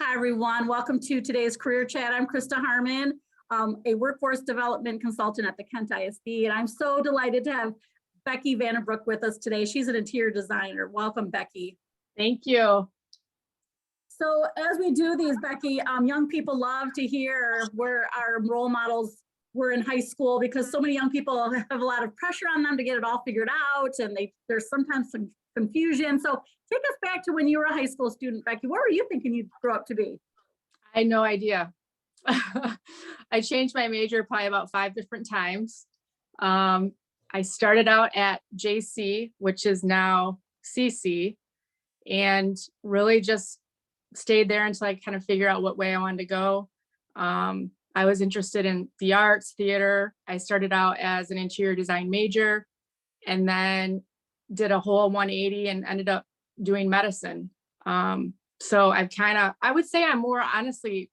Hi, everyone. Welcome to today's Career Chat. I'm Krista Harmon, a workforce development consultant at the Kent ISD, and I'm so delighted to have Becky Vandenbroek with us today. She's an interior designer. Welcome, Becky. Thank you. So as we do these, Becky, young people love to hear where our role models were in high school because so many young people have a lot of pressure on them to get it all figured out, and there's sometimes some confusion. So take us back to when you were a high school student, Becky. What were you thinking you'd grow up to be? I had no idea. I changed my major probably about 5 different times. I started out at JC, which is now CC, and really just stayed there until I kind of figure out what way I wanted to go. I was interested in the arts, theater. I started out as an interior design major and then did a whole 180 and ended up doing medicine. So I would say I'm more honestly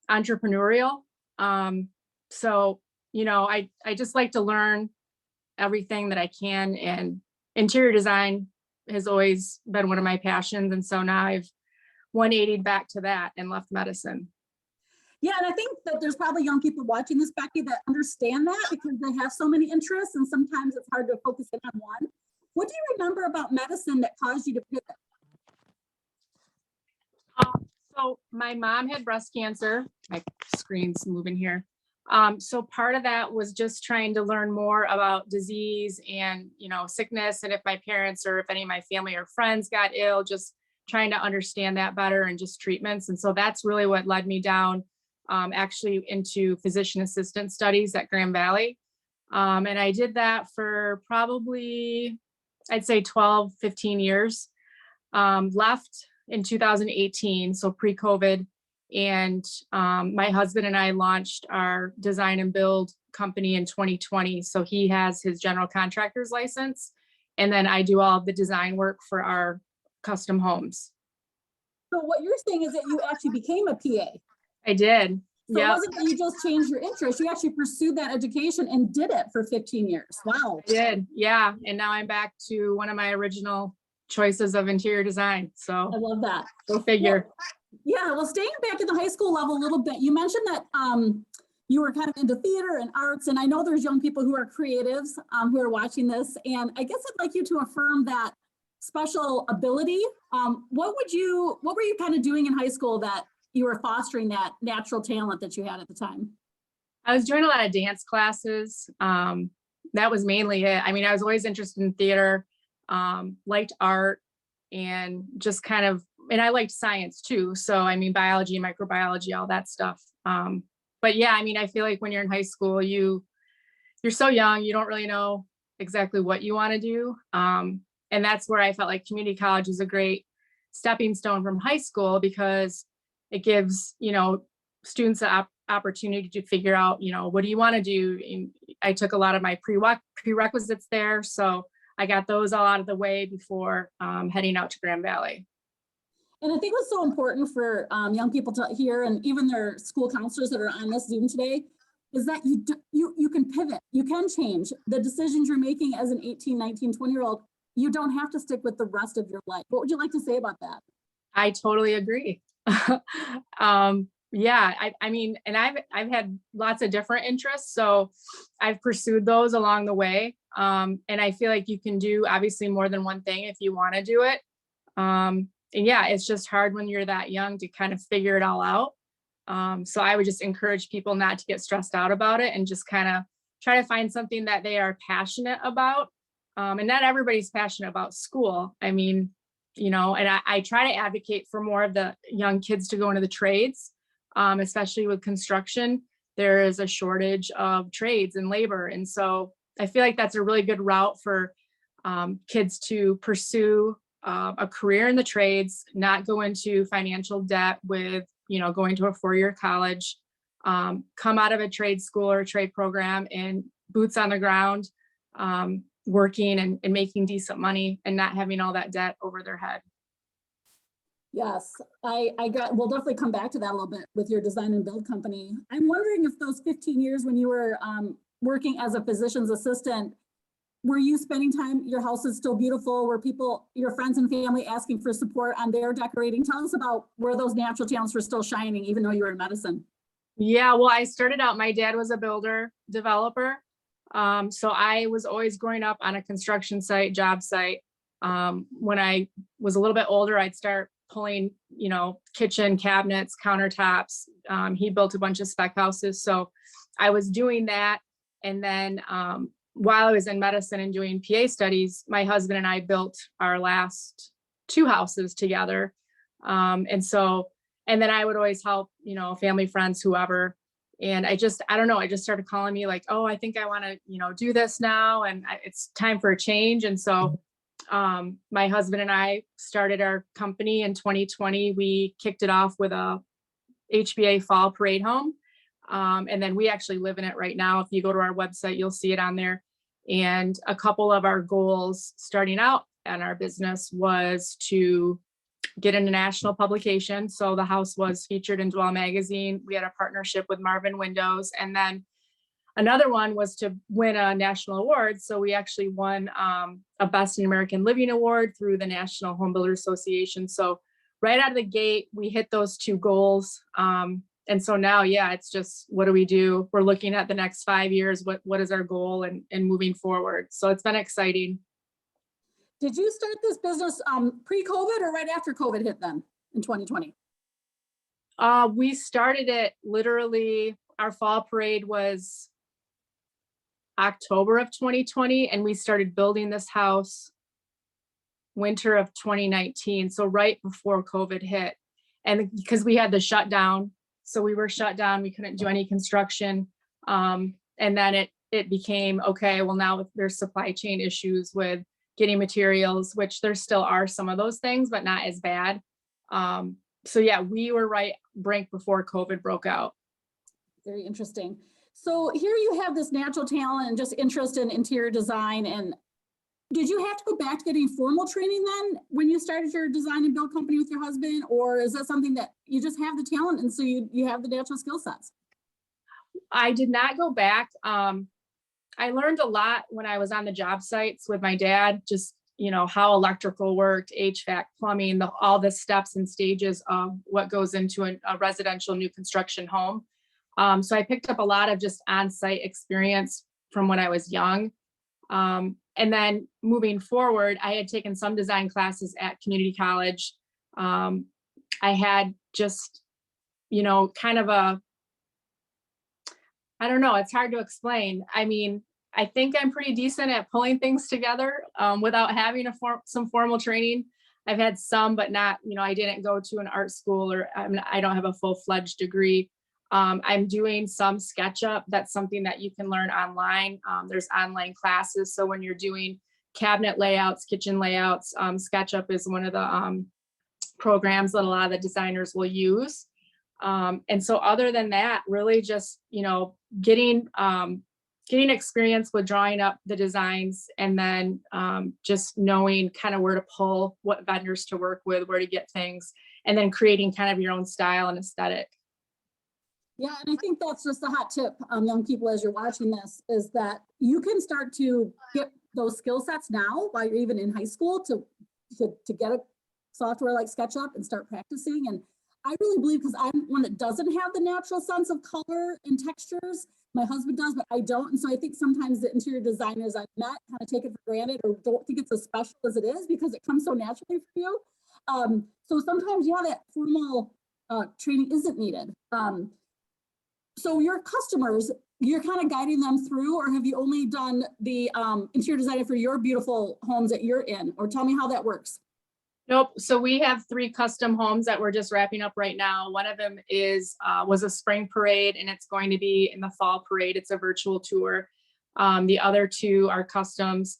entrepreneurial. So, I just like to learn everything that I can, and interior design has always been one of my passions. And so now I've 180'd back to that and left medicine. Yeah, and I think that there's probably young people watching this, Becky, that understand that because they have so many interests and sometimes it's hard to focus in on one. What do you remember about medicine that caused you to pivot? So my mom had breast cancer. My screen's moving here. So part of that was just trying to learn more about disease and, sickness. And if my parents or if any of my family or friends got ill, just trying to understand that better and just treatments. And so that's really what led me down actually into physician assistant studies at Grand Valley. And I did that for probably, I'd say 12, 15 years. Left in 2018, so pre-COVID. And my husband and I launched our design and build company in 2020. So he has his general contractor's license. And then I do all of the design work for our custom homes. So what you're saying is that you actually became a PA. I did. So Yep. It wasn't that you just changed your interest, you actually pursued that education and did it for 15 years. Wow. I did. Yeah. And now I'm back to one of my original choices of interior design. So I love that. Go figure. Well, staying back at the high school level a little bit, you mentioned that you were kind of into theater and arts, and I know there's young people who are creatives who are watching this, and I guess I'd like you to affirm that special ability. What were you kind of doing in high school that you were fostering that natural talent that you had at the time? I was doing a lot of dance classes. That was mainly it. I mean, I was always interested in theater, liked art, and just and I liked science too. So, I mean, biology, microbiology, all that stuff. But yeah, I mean, I feel like when you're in high school, you're so young, you don't really know exactly what you want to do. And that's where I felt like community college is a great stepping stone from high school because it gives, students an opportunity to figure out, what do you want to do? And I took a lot of my prerequisites there. So I got those all out of the way before heading out to Grand Valley. And I think what's so important for young people to hear, and even their school counselors that are on this Zoom today, is that you can pivot, you can change the decisions you're making as an 18, 19, 20-year-old. You don't have to stick with the rest of your life. What would you like to say about that? I totally agree. Yeah, I mean, and I've had lots of different interests, so I've pursued those along the way. And I feel like you can do obviously more than one thing if you want to do it. And yeah, it's just hard when you're that young to kind of figure it all out. So I would just encourage people not to get stressed out about it and just kind of try to find something that they are passionate about. And not everybody's passionate about school. I mean, and I try to advocate for more of the young kids to go into the trades, especially with construction. There is a shortage of trades and labor. And so I feel like that's a really good route for kids to pursue a career in the trades, not go into financial debt with, going to a 4-year college, come out of a trade school or a trade program and boots on the ground, working and making decent money and not having all that debt over their head. Yes, we'll definitely come back to that a little bit with your design and build company. I'm wondering if those 15 years when you were working as a physician's assistant, were you spending time, your house is still beautiful, were people, your friends and family asking for support on their decorating? Tell us about where those natural talents were still shining, even though you were in medicine. Yeah, well, I started out, my dad was a builder developer. So I was always growing up on a construction site, job site. When I was a little bit older, I'd start pulling, kitchen cabinets, countertops. He built a bunch of spec houses. So I was doing that. And then while I was in medicine and doing PA studies, my husband and I built our last 2 houses together. And then I would always help, family, friends, whoever. And I don't know, I just started calling me like, oh, I think I want to, do this now. And it's time for a change. And so my husband and I started our company in 2020. We kicked it off with a HBA fall parade home. And then we actually live in it right now. If you go to our website, you'll see it on there. And a couple of our goals starting out in our business was to get in a national publication. So the house was featured in Dwell magazine. We had a partnership with Marvin Windows. And then another one was to win a national award. So we actually won a Best in American Living Award through the National Home Builder Association. So right out of the gate, we hit those 2 goals. And so now, yeah, it's just, what do we do? We're looking at the next 5 years. What is our goal and moving forward? So it's been exciting. Did you start this business pre-COVID or right after COVID hit then in 2020? We started it literally, our fall parade was October of 2020, and we started building this house winter of 2019. So right before COVID hit. And because we had the shutdown, so we were shut down, we couldn't do any construction. And then it became, okay, well, now there's supply chain issues with getting materials, which there still are some of those things, but not as bad. So yeah, we were right before COVID broke out. Very interesting. So here you have this natural talent and just interest in interior design. And did you have to go back to getting formal training then when you started your design and build company with your husband? Or is that something that you just have the talent and so you have the natural skill sets? I did not go back. I learned a lot when I was on the job sites with my dad, just, how electrical worked, HVAC, plumbing, all the steps and stages of what goes into a residential new construction home. So I picked up a lot of just on-site experience from when I was young. And then moving forward, I had taken some design classes at community college. I had just, kind of I don't know, it's hard to explain. I mean, I think I'm pretty decent at pulling things together without having some formal training. I've had some, but not, I didn't go to an art school or I don't have a full-fledged degree. I'm doing some SketchUp. That's something that you can learn online. There's online classes. So when you're doing cabinet layouts, kitchen layouts, SketchUp is one of the programs that a lot of the designers will use. And so other than that, really just, getting experience with drawing up the designs and then just knowing kind of where to pull, what vendors to work with, where to get things, and then creating kind of your own style and aesthetic. Yeah, and I think that's just a hot tip, young people, as you're watching this, is that you can start to get those skill sets now while you're even in high school to get a software like SketchUp and start practicing. And I really believe, because I'm one that doesn't have the natural sense of color and textures. My husband does, but I don't. And so I think sometimes the interior designers I've met kind of take it for granted or don't think it's as special as it is because it comes so naturally for you. So sometimes, yeah, that formal training isn't needed. So your customers, you're kind of guiding them through, or have you only done the interior design for your beautiful homes that you're in? Or tell me how that works. Nope. So we have 3 custom homes that we're just wrapping up right now. One of them was a spring parade, and it's going to be in the fall parade. It's a virtual tour. The other 2 are customs.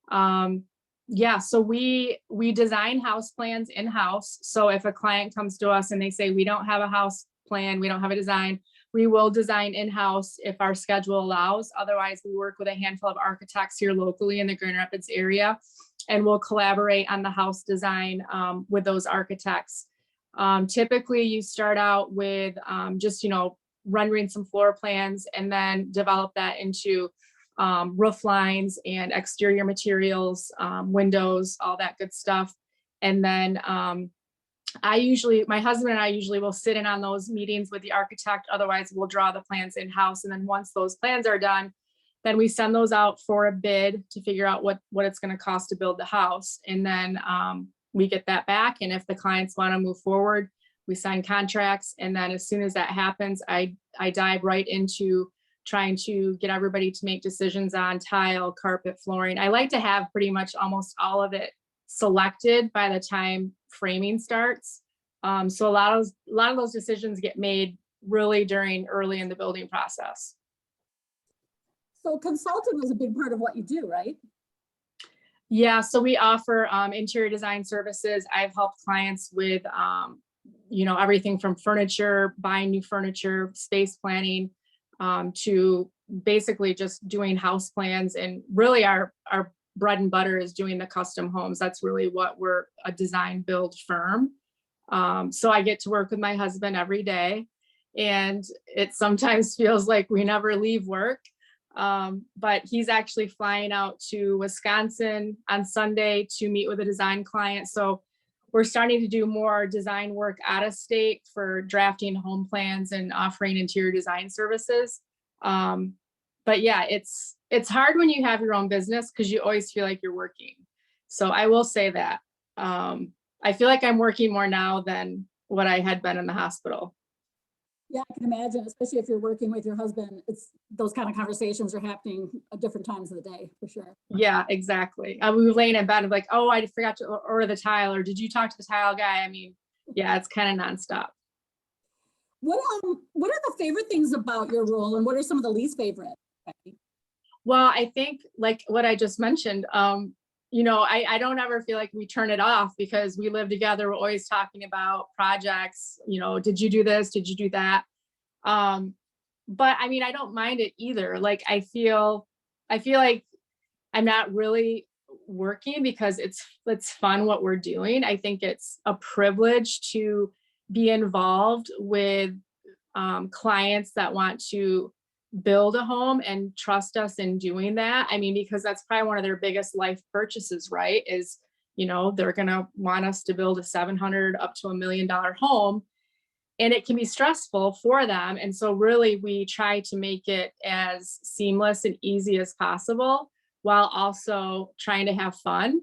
Yeah, so we design house plans in-house. So if a client comes to us and they say, we don't have a house plan, we don't have a design, we will design in-house if our schedule allows. Otherwise, we work with a handful of architects here locally in the Grand Rapids area, and we'll collaborate on the house design with those architects. Typically, you start out with just, rendering some floor plans and then develop that into roof lines and exterior materials, windows, all that good stuff. And then my husband and I usually will sit in on those meetings with the architect. Otherwise, we'll draw the plans in-house. And then once those plans are done, then we send those out for a bid to figure out what it's going to cost to build the house. And then we get that back. And if the clients want to move forward, we sign contracts. And then as soon as that happens, I dive right into trying to get everybody to make decisions on tile, carpet, flooring. I like to have pretty much almost all of it selected by the time framing starts. So a lot of those decisions get made really early in the building process. So consulting is a big part of what you do, right? Yeah, so we offer interior design services. I've helped clients with, everything from furniture, buying new furniture, space planning, to basically just doing house plans. And really our bread and butter is doing the custom homes. That's really what we're a design build firm. So I get to work with my husband every day, and it sometimes feels like we never leave work. But he's actually flying out to Wisconsin on Sunday to meet with a design client. So we're starting to do more design work out of state for drafting home plans and offering interior design services. But yeah, it's hard when you have your own business because you always feel like you're working. So I will say that I feel like I'm working more now than what I had been in the hospital. Yeah, I can imagine, especially if you're working with your husband, it's those kind of conversations are happening at different times of the day, for sure. Yeah, exactly. We were laying in bed and like, oh, I forgot to order the tile, or did you talk to the tile guy? I mean, yeah, it's kind of nonstop. What are the favorite things about your role, and what are some of the least favorite, Becky? Well, I think like what I just mentioned, I don't ever feel like we turn it off because we live together. We're always talking about projects, did you do this? Did you do that? But I mean, I don't mind it either. Like, I feel like I'm not really working because it's fun what we're doing. I think it's a privilege to be involved with clients that want to build a home and trust us in doing that. I mean, because that's probably one of their biggest life purchases, right? Is, they're going to want us to build a $700 up to $1 million home, and it can be stressful for them. And so really we try to make it as seamless and easy as possible while also trying to have fun.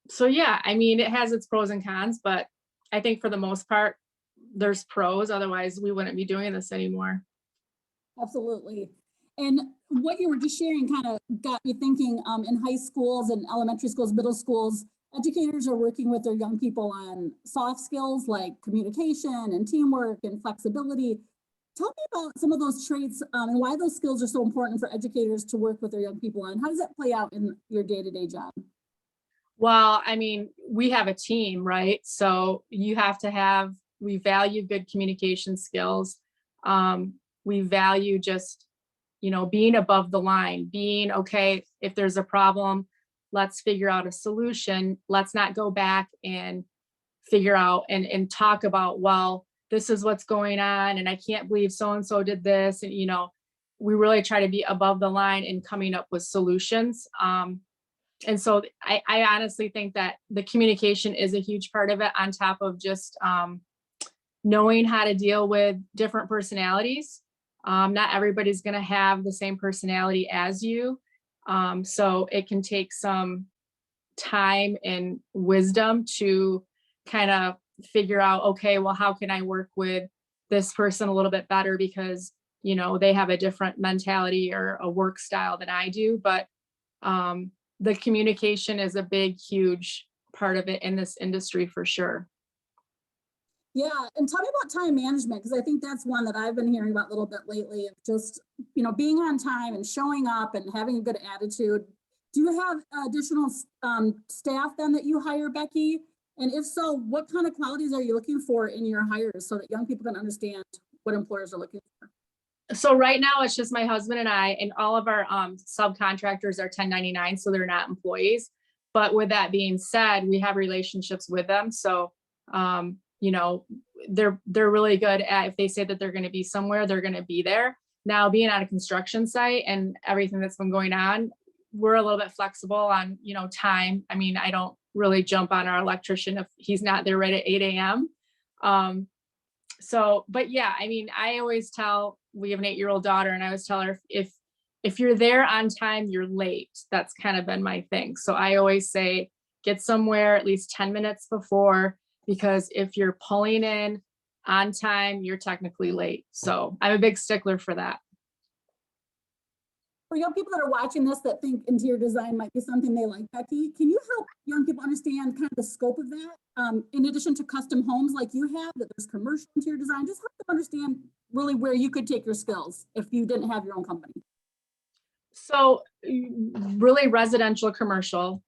So yeah, I mean, it has its pros and cons, but I think for the most part, there's pros. Otherwise we wouldn't be doing this anymore. Absolutely. And what you were just sharing kind of got me thinking, in high schools and elementary schools, middle schools, educators are working with their young people on soft skills like communication and teamwork and flexibility. Tell me about some of those traits and why those skills are so important for educators to work with their young people on. How does that play out in your day-to-day job? Well, I mean, we have a team, right? So you have to we value good communication skills. We value just, being above the line, being okay, if there's a problem, let's figure out a solution. Let's not go back and figure out and talk about, well, this is what's going on, and I can't believe so-and-so did this. And, we really try to be above the line in coming up with solutions. And so I honestly think that the communication is a huge part of it, on top of just knowing how to deal with different personalities. Not everybody's going to have the same personality as you. So it can take some time and wisdom to kind of figure out, okay, well, how can I work with this person a little bit better because, they have a different mentality or a work style than I do. But the communication is a big, huge part of it in this industry for sure. Yeah, and tell me about time management, because I think that's one that I've been hearing about a little bit lately, of just, being on time and showing up and having a good attitude. Do you have additional staff then that you hire, Becky? And if so, what kind of qualities are you looking for in your hires so that young people can understand what employers are looking for? So right now it's just my husband and I, and all of our subcontractors are 1099, so they're not employees. But with that being said, we have relationships with them. So, they're really good at, if they say that they're going to be somewhere, they're going to be there. Now being on a construction site and everything that's been going on, we're a little bit flexible on, you know, time. I mean, I don't really jump on our electrician if he's not there right at 8 a.m. So, but yeah, I mean, I always tell, we have an 8-year-old daughter, and I always tell her, if you're there on time, you're late. That's kind of been my thing. So I always say, get somewhere at least 10 minutes before, because if you're pulling in on time, you're technically late. So I'm a big stickler for that. For young people that are watching this that think interior design might be something they like, Becky, can you help young people understand kind of the scope of that? In addition to custom homes like you have, that there's commercial interior design, just help them understand really where you could take your skills if you didn't have your own company. So really residential, commercial,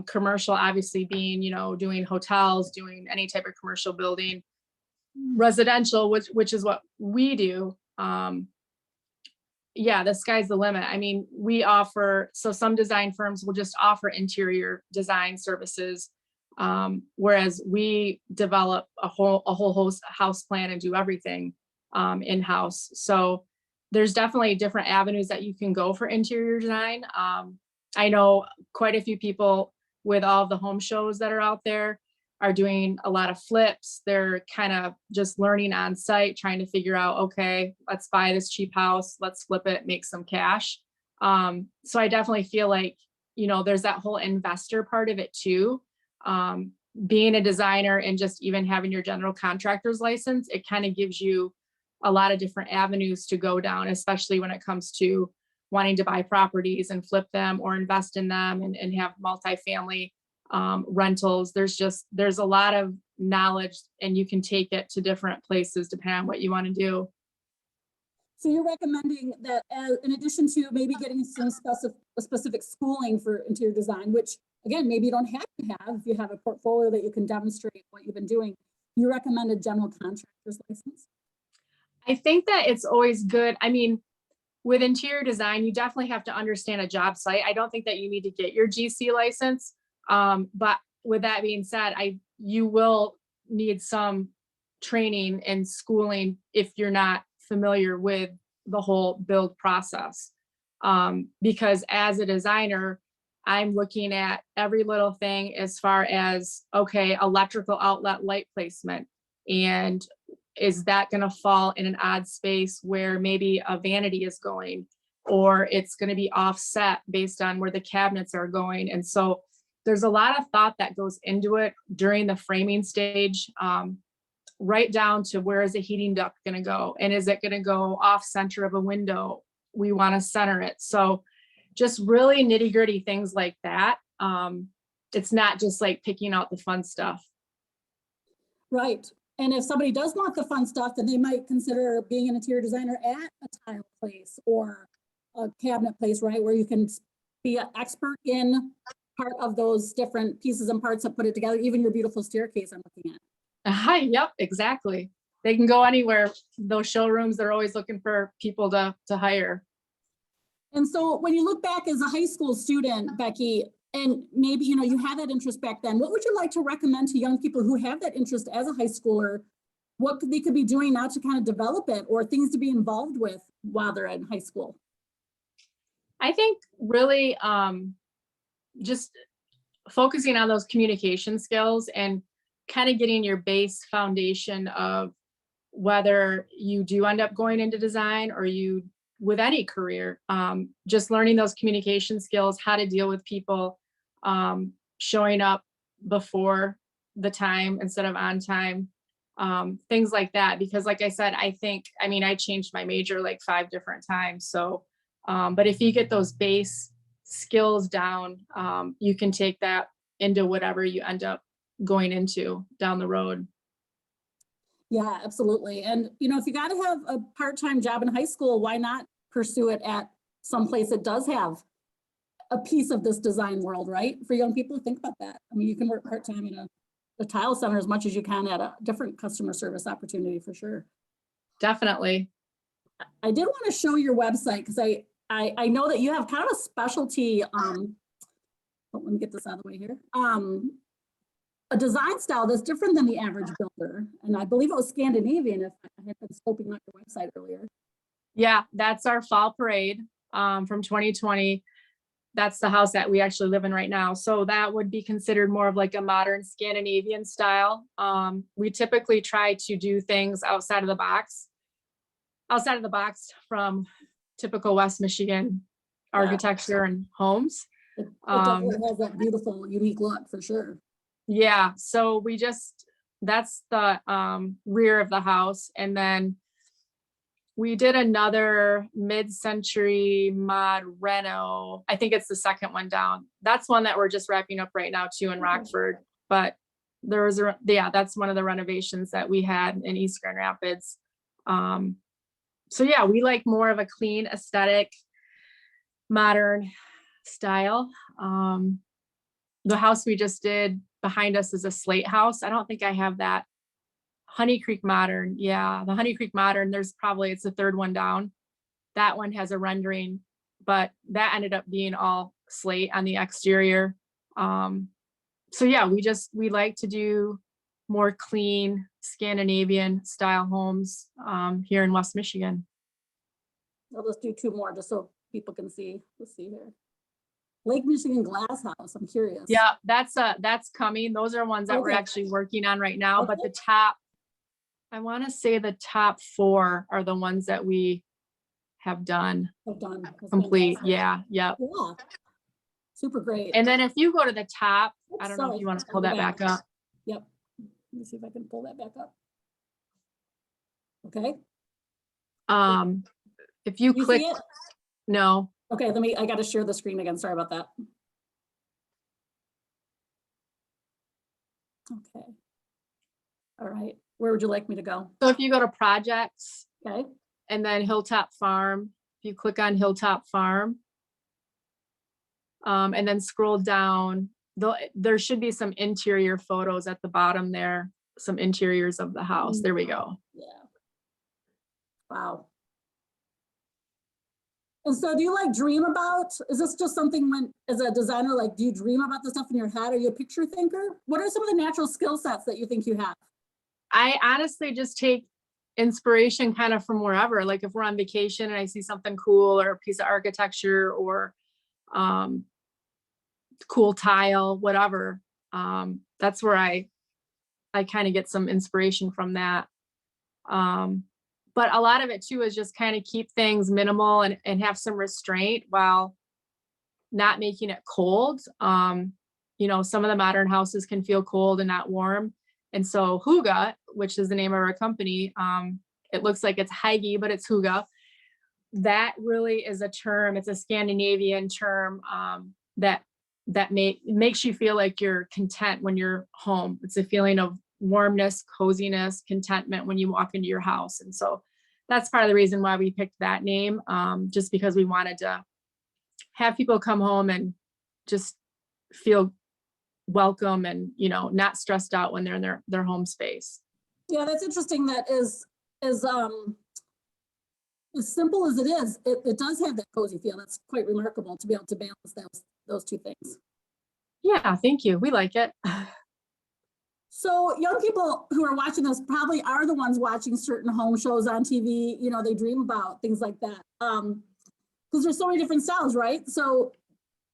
commercial obviously being, you know, doing hotels, doing any type of commercial building. Residential, which is what we do. Yeah, the sky's the limit. I mean, we offer, so some design firms will just offer interior design services, whereas we develop a whole house plan and do everything in-house. So there's definitely different avenues that you can go for interior design. I know quite a few people with all of the home shows that are out there are doing a lot of flips. They're kind of just learning on site, trying to figure out, okay, let's buy this cheap house, let's flip it, make some cash. So I definitely feel like, you know, there's that whole investor part of it too. Being a designer and just even having your general contractor's license, it kind of gives you a lot of different avenues to go down, especially when it comes to wanting to buy properties and flip them or invest in them and have multifamily rentals. There's a lot of knowledge, and you can take it to different places depending on what you want to do. So you're recommending that in addition to maybe getting some specific schooling for interior design, which again, maybe you don't have to have, if you have a portfolio that you can demonstrate what you've been doing, you recommend a general contractor's license? I think that it's always good. I mean, with interior design, you definitely have to understand a job site. I don't think that you need to get your GC license. But with that being said, you will need some training and schooling if you're not familiar with the whole build process. Because as a designer, I'm looking at every little thing as far as, okay, electrical outlet light placement. And is that going to fall in an odd space where maybe a vanity is going, or it's going to be offset based on where the cabinets are going? And so there's a lot of thought that goes into it during the framing stage, right down to where is the heating duct going to go? And is it going to go off center of a window? We want to center it. So just really nitty gritty things like that. It's not just like picking out the fun stuff. Right. And if somebody does want the fun stuff, then they might consider being an interior designer at a tile place or a cabinet place, right? Where you can be an expert in part of those different pieces and parts that put it together, even your beautiful staircase I'm looking at. Yep, exactly. They can go anywhere. Those showrooms, they're always looking for people to hire. And so when you look back as a high school student, Becky, and maybe, you know, you had that interest back then, what would you like to recommend to young people who have that interest as a high schooler? What they could be doing now to kind of develop it, or things to be involved with while they're in high school? I think really just focusing on those communication skills and kind of getting your base foundation of whether you do end up going into design or you with any career, just learning those communication skills, how to deal with people, showing up before the time instead of on time, things like that. Because like I said, I changed my major like 5 different times. So, but if you get those base skills down, you can take that into whatever you end up going into down the road. Yeah, absolutely. And, you know, if you got to have a part-time job in high school, why not pursue it at some place that does have a piece of this design world, right? For young people, think about that. I mean, you can work part-time in a tile center as much as you can at a different customer service opportunity for sure. Definitely. I did want to show your website because I know that you have kind of a specialty, let me get this out of the way here. A design style that's different than the average builder. And I believe it was Scandinavian if I had been scoping out your website earlier. Yeah, that's our fall parade from 2020. That's the house that we actually live in right now. So that would be considered more of like a modern Scandinavian style. We typically try to do things outside of the box from typical West Michigan architecture and homes. It definitely has that beautiful, unique look for sure. Yeah, so that's the rear of the house. And then we did another mid-century mod reno. I think it's the second one down. That's one that we're just wrapping up right now too in Rockford. But there was that's one of the renovations that we had in East Grand Rapids. So yeah, we like more of a clean aesthetic, modern style. The house we just did behind us is a slate house. I don't think I have that. Honey Creek Modern. Yeah, the Honey Creek Modern, it's the third one down. That one has a rendering, but that ended up being all slate on the exterior. So yeah, we like to do more clean Scandinavian style homes here in West Michigan. I'll just do two more just so people can see. Let's see here. Lake Michigan Glass House. I'm curious. Yeah, that's coming. Those are ones that we're actually working on right now, but I want to say the top 4 are the ones that we have done complete. Yeah. Yeah. Super great. And then if you go to the top, I don't know if you want to pull that back up. Yep. Let me see if I can pull that back up. Okay. If you click, see it? No. Okay, I got to share the screen again. Sorry about that. Okay. All right. Where would you like me to go? So if you go to projects, okay, and then Hilltop Farm, if you click on Hilltop Farm, and then scroll down, there should be some interior photos at the bottom there, some interiors of the house. There we go. Yeah. Wow. And so do you dream about, is this just something as a designer, do you dream about the stuff in your head? Are you a picture thinker? What are some of the natural skill sets that you think you have? I honestly just take inspiration kind of from wherever. Like if we're on vacation and I see something cool or a piece of architecture or cool tile, whatever. That's where I kind of get some inspiration from that. But a lot of it too is just kind of keep things minimal and have some restraint while not making it cold. Some of the modern houses can feel cold and not warm. And so Hygge, which is the name of our company, it looks like it's Hygge, but it's Hygge. That really is a term. It's a Scandinavian term that makes you feel like you're content when you're home. It's a feeling of warmness, coziness, contentment when you walk into your house. And so that's part of the reason why we picked that name, just because we wanted to have people come home and just feel welcome and, not stressed out when they're in their home space. Yeah, that's interesting. That is as simple as it is, it does have that cozy feel. That's quite remarkable to be able to balance those two things. Yeah, thank you. We like it. So young people who are watching this probably are the ones watching certain home shows on TV. They dream about things like that. Because there's so many different styles, right? So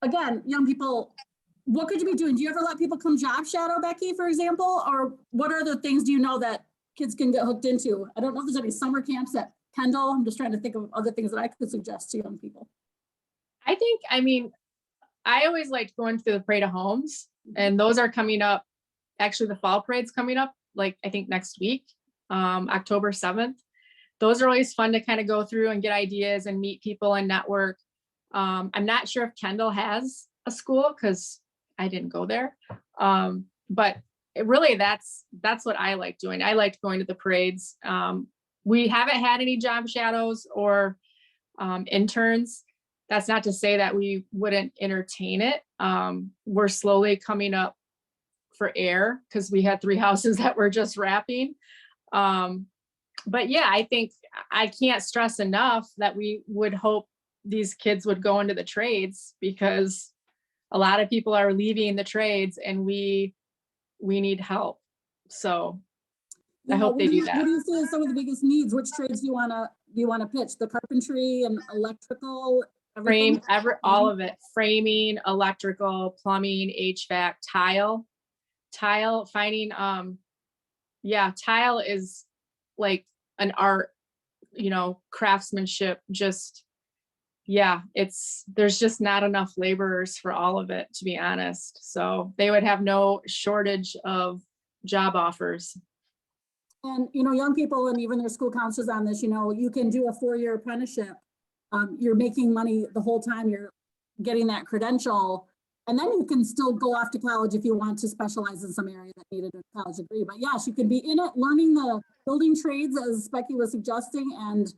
again, young people, what could you be doing? Do you ever let people come job shadow, Becky, for example? Or what other things do you know that kids can get hooked into? I don't know if there's any summer camps at Kendall. I'm just trying to think of other things that I could suggest to young people. I always liked going through the parade of homes, and those are coming up. Actually, the fall parade's coming up, I think next week, October 7th. Those are always fun to kind of go through and get ideas and meet people and network. I'm not sure if Kendall has a school because I didn't go there. But that's what I like doing. I liked going to the parades. We haven't had any job shadows or interns. That's not to say that we wouldn't entertain it. We're slowly coming up for air because we had 3 houses that were just wrapping. But yeah, I think I can't stress enough that we would hope these kids would go into the trades, because a lot of people are leaving the trades and we need help. So I hope they do that. What do you see as some of the biggest needs? Which trades do you want to pitch? The carpentry and electrical, everything? All of it, framing, electrical, plumbing, HVAC, tile, finding, tile is like an art, craftsmanship, just, there's just not enough laborers for all of it, to be honest. So they would have no shortage of job offers. And, young people and even their school counselors on this, you can do a 4-year apprenticeship. You're making money the whole time you're getting that credential. And then you can still go off to college if you want to specialize in some area that needed a college degree. But yes, you can be in it, learning the building trades, as Becky was suggesting. And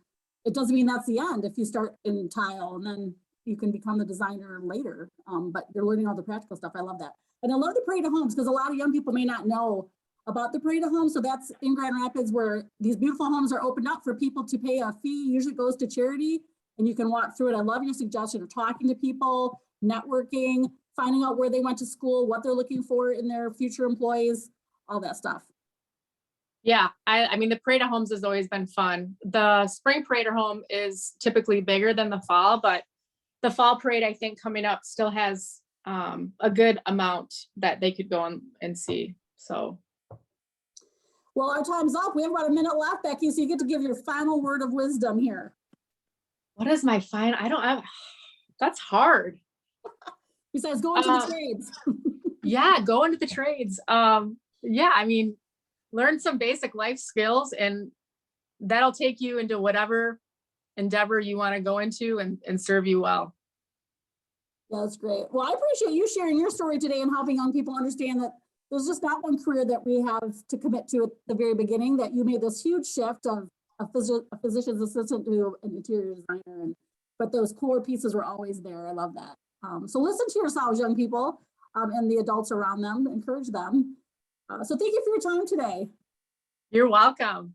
it doesn't mean that's the end if you start in tile, and then you can become the designer later. But you're learning all the practical stuff. I love that. And I love the Parade of Homes, because a lot of young people may not know about the Parade of Homes. So that's in Grand Rapids, where these beautiful homes are opened up for people to pay a fee. Usually goes to charity, and you can walk through it. I love your suggestion of talking to people, networking, finding out where they went to school, what they're looking for in their future employees, all that stuff. Yeah, I mean, the Parade of Homes has always been fun. The spring Parade of Home is typically bigger than the fall, but the fall parade, I think, coming up still has a good amount that they could go and see. So. Well, our time's up. We have about a minute left, Becky, so you get to give your final word of wisdom here. What is my final? That's hard. Besides going to the trades. Go into the trades. I mean, learn some basic life skills, and that'll take you into whatever endeavor you want to go into and serve you well. That's great. Well, I appreciate you sharing your story today and helping young people understand that there's just not one career that we have to commit to at the very beginning, that you made this huge shift of a physician's assistant to an interior designer, but those core pieces were always there. I love that. So listen to yourselves, young people, and the adults around them, encourage them. So thank you for your time today. You're welcome.